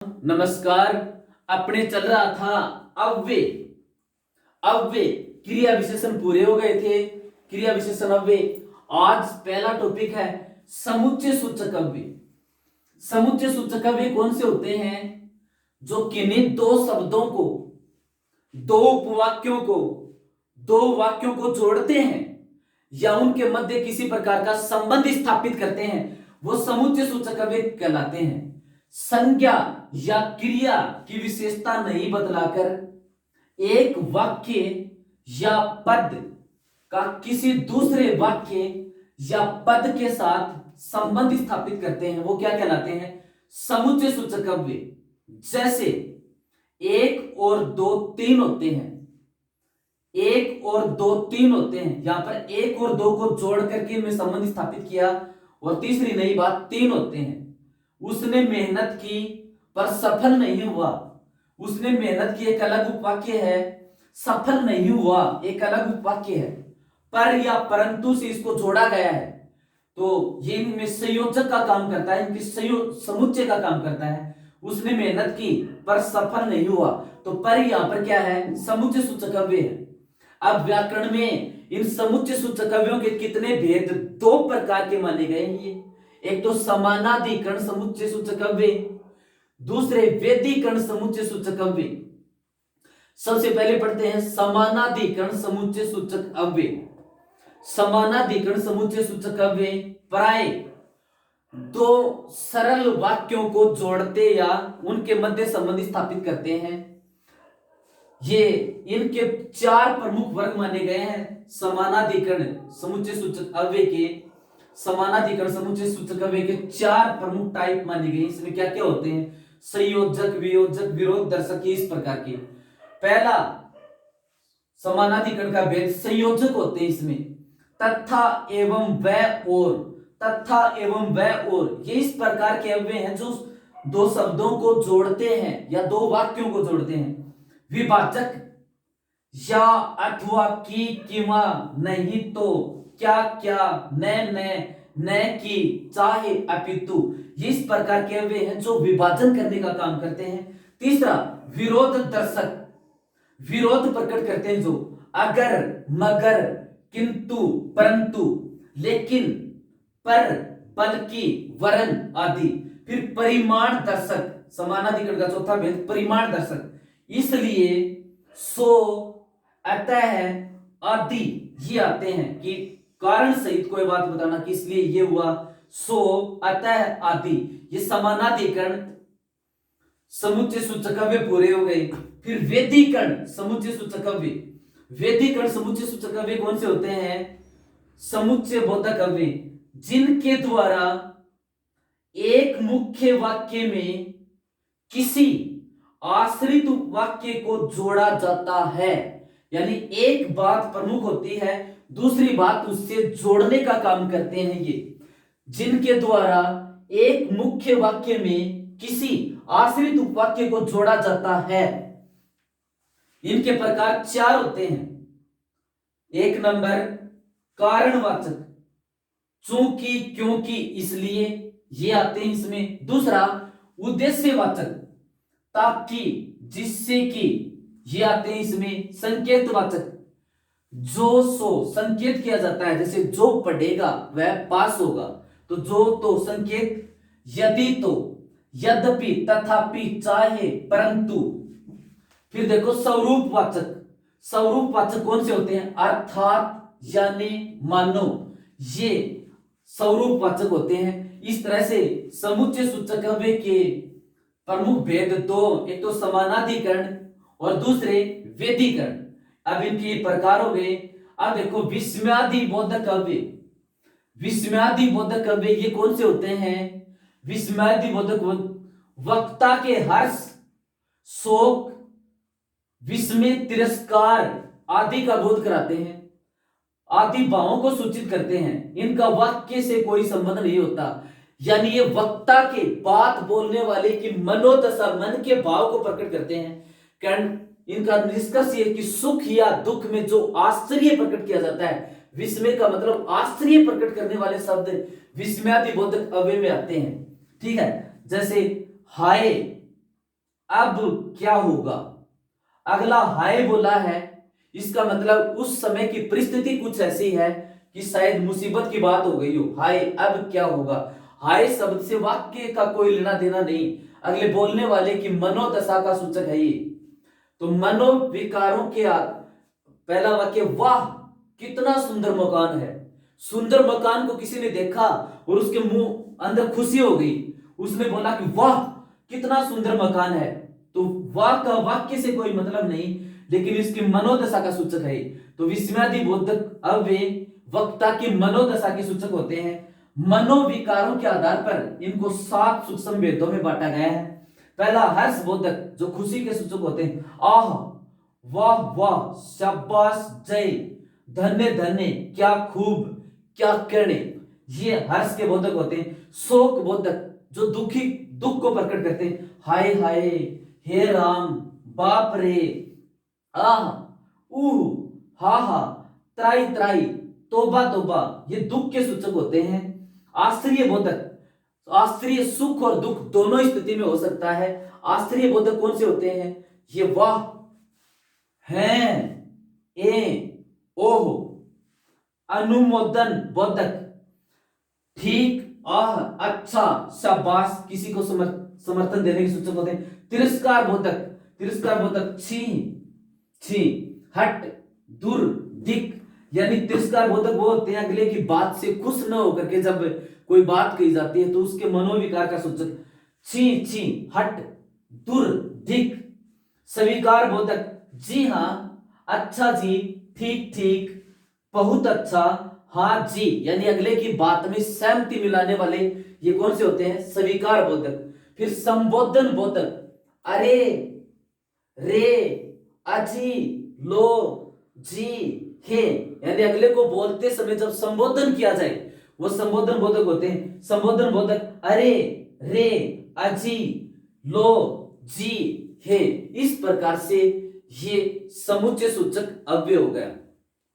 नमस्कार। अपने चल रहा था अव्यय। अव्यय क्रिया विशेषण पूरे हो गए थे। क्रिया विशेषण अव्यय। आज पहला टॉपिक है समुच्चय सूचक अव्यय। समुच्चय सूचक अव्यय कौन से होते हैं? जो किन्हीं दो शब्दों को, दो उपवाक्यों को, दो वाक्यों को जोड़ते हैं या उनके मध्य किसी प्रकार का संबंध स्थापित करते हैं, वो समुच्चय सूचक अव्यय कहलाते हैं। संज्ञा या क्रिया की विशेषता नहीं बदलाकर एक वाक्य या पद का किसी दूसरे वाक्य या पद के साथ संबंध स्थापित करते हैं, वो क्या कहलाते हैं? समुच्चय सूचक अव्यय। जैसे एक और दो तीन होते हैं, एक और दो तीन होते हैं, यहां पर एक और दो को जोड़ करके इनमें संबंध स्थापित किया। और तीसरी नई बात, तीन होते हैं। उसने मेहनत की पर सफल नहीं हुआ। उसने मेहनत की एक अलग उपवाक्य है, सफल नहीं हुआ एक अलग उपवाक्य है। पर या परंतु से इसको जोड़ा गया है, तो ये इनमें संयोजक का काम करता है, इनकी समुच्चय का काम करता है। उसने मेहनत की पर सफल नहीं हुआ, तो पर यहां पर क्या है? समुच्चय सूचक अव्यय है। अब व्याकरण में इन समुच्चय सूचक अव्ययों के कितने भेद? दो प्रकार के माने गए हैं ये। एक तो समानाधिकरण समुच्चय सूचक अव्यय, दूसरे वेदीकरण समुच्चय सूचक अव्यय। सबसे पहले पढ़ते हैं समानाधिकरण समुच्चय सूचक अव्यय। समानाधिकरण समुच्चय सूचक अव्यय प्राय दो सरल वाक्यों को जोड़ते या उनके मध्य संबंध स्थापित करते हैं। ये इनके चार प्रमुख वर्ग माने गए हैं समानाधिकरण समुच्चय सूचक अव्यय के। समानाधिकरण समुच्चय सूचक अव्यय के चार प्रमुख टाइप माने गए। इसमें क्या क्या होते हैं? संयोजक, वियोजक, विरोध दर्शक, इस प्रकार के। पहला समानाधिकरण का भेद संयोजक होते हैं। इसमें तथा एवं व और, तथा एवं व और, ये इस प्रकार के अव्यय हैं जो दो शब्दों को जोड़ते हैं या दो वाक्यों को जोड़ते हैं। विभाजक या अथवा की, किमा, नहीं तो, क्या क्या, न की, चाहे, अपितु, ये इस प्रकार के अव्यय हैं जो विभाजन करने का काम करते हैं। तीसरा विरोध दर्शक, विरोध प्रकट करते हैं, जो अगर, मगर, किंतु, परंतु, लेकिन, पर, बल्कि, वरन आदि। फिर परिमाण दर्शक, समानाधिकरण का चौथा भेद परिमाण दर्शक। इसलिए सो, अतः, आदि ये आते हैं कि कारण सहित कोई बात बताना कि इसलिए ये हुआ। सो, अतः, आदि, ये समानाधिकरण समुच्चय सूचक अव्यय पूरे हो गए। फिर वेदीकरण समुच्चय सूचक अव्यय। वेदीकरण समुच्चय सूचक अव्यय कौन से होते हैं? समुच्चय बोधक अव्यय, जिनके द्वारा एक मुख्य वाक्य में किसी आश्रित वाक्य को जोड़ा जाता है। यानी एक बात प्रमुख होती है, दूसरी बात उससे जोड़ने का काम करते हैं ये। जिनके द्वारा एक मुख्य वाक्य में किसी आश्रित उपवाक्य को जोड़ा जाता है। इनके प्रकार चार होते हैं। एक नंबर कारणवाचक, चूंकि, क्योंकि, इसलिए, ये आते हैं इसमें। दूसरा उद्देश्यवाचक, ताकि, जिससे कि, ये आते हैं इसमें। संकेतवाचक, जो सो, संकेत किया जाता है, जैसे जो पढ़ेगा वह पास होगा, तो जो तो संकेत। यदि तो, यद्यपि, तथापि, चाहे, परंतु। फिर देखो स्वरूपवाचक, स्वरूपवाचक कौन से होते हैं? अर्थात, यानी, मानो, ये स्वरूपवाचक होते हैं। इस तरह से समुच्चय सूचक अव्यय के प्रमुख भेद दो, एक तो समानाधिकरण और दूसरे वेदीकरण। अब इनके प्रकार हो गए। अब देखो विस्मयादि बोधक अव्यय। विस्मयादि बोधक अव्यय ये कौन से होते हैं? विस्मयादि बोधक वक्ता के हर्ष, शोक, विस्मय, तिरस्कार आदि का बोध कराते हैं, आदि भावों को सूचित करते हैं। इनका वाक्य से कोई संबंध नहीं होता। यानी ये वक्ता के, बात बोलने वाले की मनोदशा, मन के भाव को प्रकट करते हैं। इनका निष्कर्ष ये कि सुख या दुख में जो आश्चर्य प्रकट किया जाता है, विस्मय का मतलब आश्चर्य प्रकट करने वाले शब्द विस्मयादि बोधक अव्यय में आते हैं। ठीक है, जैसे हाय, अब क्या होगा। अगला हाय बोला है, इसका मतलब उस समय की परिस्थिति कुछ ऐसी है कि शायद मुसीबत की बात हो गई हो। हाय अब क्या होगा। हाय शब्द से वाक्य का कोई लेना देना नहीं, अगले बोलने वाले की मनोदशा का सूचक है ये। तो मनोविकारों के पहला वाक्य, वाह कितना सुंदर मकान है। सुंदर मकान को किसी ने देखा और उसके मुंह अंदर खुशी हो गई, उसने बोला कि वाह कितना सुंदर मकान है। तो वाह का वाक्य से कोई मतलब नहीं, लेकिन इसकी मनोदशा का सूचक है। तो विस्मयादि बोधक अव्यय वक्ता की मनोदशा के सूचक होते हैं। मनोविकारों के आधार पर इनको 7 सूक्ष्म भेदों में बांटा गया है। पहला हर्ष बोधक जो खुशी के सूचक होते हैं, आह वाह वाह शाबाश जय धन्य धन्य क्या खूब क्या करने, ये हर्ष के बोधक होते हैं। शोक बोधक जो दुख को प्रकट करते हैं, हाय हाय हे राम बाप रे आह उह हा हा त्राई त्राई तोबा तोबा, ये दुख के सूचक होते हैं। आश्चर्य बोधक, आश्चर्य सुख और दुख दोनों स्थिति में हो सकता है। आश्चर्य बोधक कौन से होते हैं, ये वाह हैं ए ओह। अनुमोदन बोधक ठीक आह अच्छा शाबाश किसी को समर्थन देने के सूचक होते हैं। तिरस्कार बोधक छी छी हट दूर दिक, यानी तिरस्कार बोधक वो होते हैं अगले की बात से खुश न होकर के जब कोई बात कही जाती है तो उसके मनोविकार का सूचक छी छी हट दूर दिक। स्वीकार बोधक जी हाँ अच्छा जी ठीक ठीक बहुत अच्छा हाँ जी, यानी अगले की बात में सहमति मिलाने वाले ये कौन से होते हैं, स्वीकार बोधक। फिर संबोधन बोधक अरे रे अजी लो जी हे, यानी अगले को बोलते समय जब संबोधन किया जाए वो संबोधन बोधक होते हैं। संबोधन बोधक अरे रे अजी लो जी हे। इस प्रकार से ये समुच्चय सूचक अव्यय हो गया।